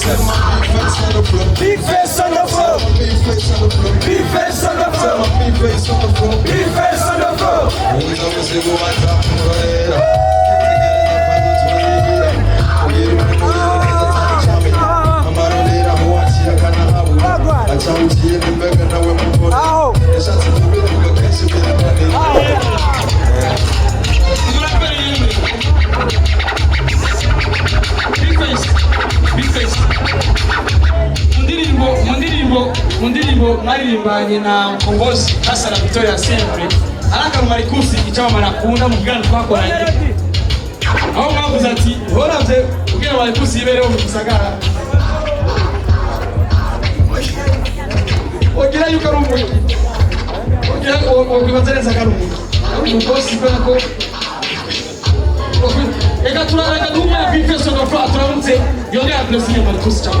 Big face on the floor. Big face on the floor. Big face on the floor. Big face on the floor. Big face on the floor. Mundirimbo maririmbanye na mkombozi hasa na Victoria sempre aranga marikusi icyama manakunda mu bwana twakoranye aho mwavuze ati horavye kugira marikusi ibereho mu gisagara ogira yuko ari umuntu ogira okwibatereza karumu umukosi kubera ko ega turareka dumya bifeso no fra turamutse yone adresi ya marikusi cyane.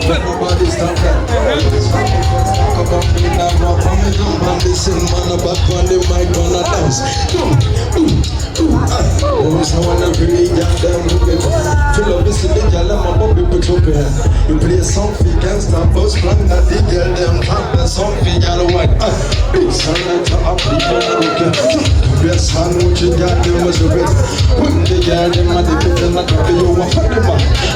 Nobody's talking. Talk about me now, but I'm listen, man, about on the mic, on the dance. Always I wanna really get them moving. Fill up this in the girl, I'm a bobby put up here. You play a song for gangsta, boss plan that the girl them pop the song for y'all white. Big son like a people looking. Best son what you got them was a bit. Put the girl them at the pit and not you want for them.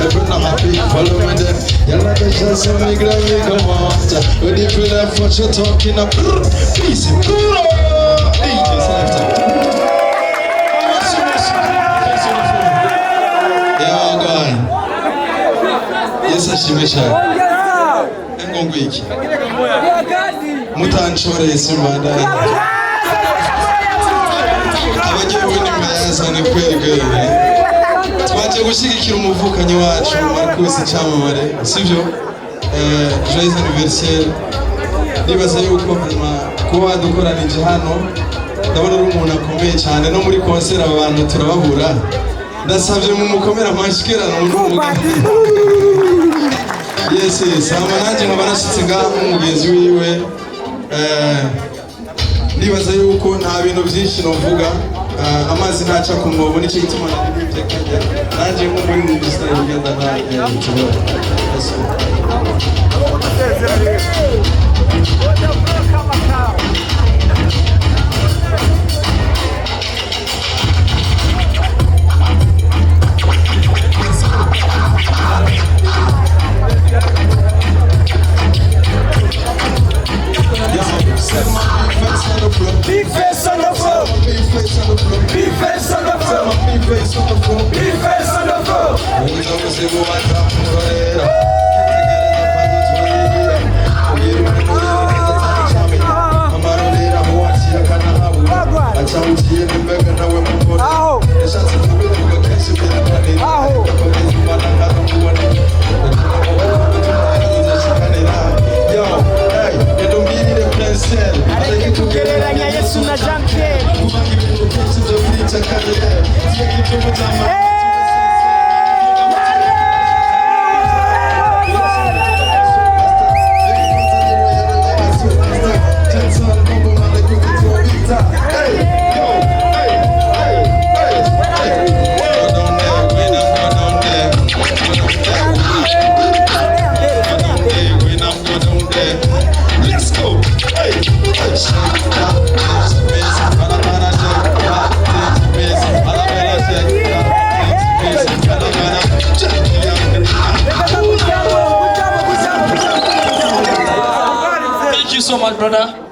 Everyone happy, follow me there. Y'all like a chance to make them make a monster. But if you left what you're talking about, please, DJ's lifetime. Yes, Shimisha. Ngongwiki. Mutanchore simanda. Abagiye ni meza ni kweli. Twaje gushigikira umuvukanyi wacu Marcus Chamamare, sivyo? Joyeux anniversaire. Nibaza yuko kuba dukoranije hano ndabona ari umuntu akomeye cyane no muri concert abantu turababura. Ndasabye mu mukomera amashikirano Yes, nanjye nkaba nashyitse ngaho umugenzi wiwe nibaza yuko nta bintu byinshi novuga amazi ntaca ku mwobo nicyo gituma nabibye kajya nanjye nko muri industry ngenda nanjye Big face on the floor. Big face on the floor. Big face on the floor. Big face on the floor. Big face on the floor. Thank you so much, brother.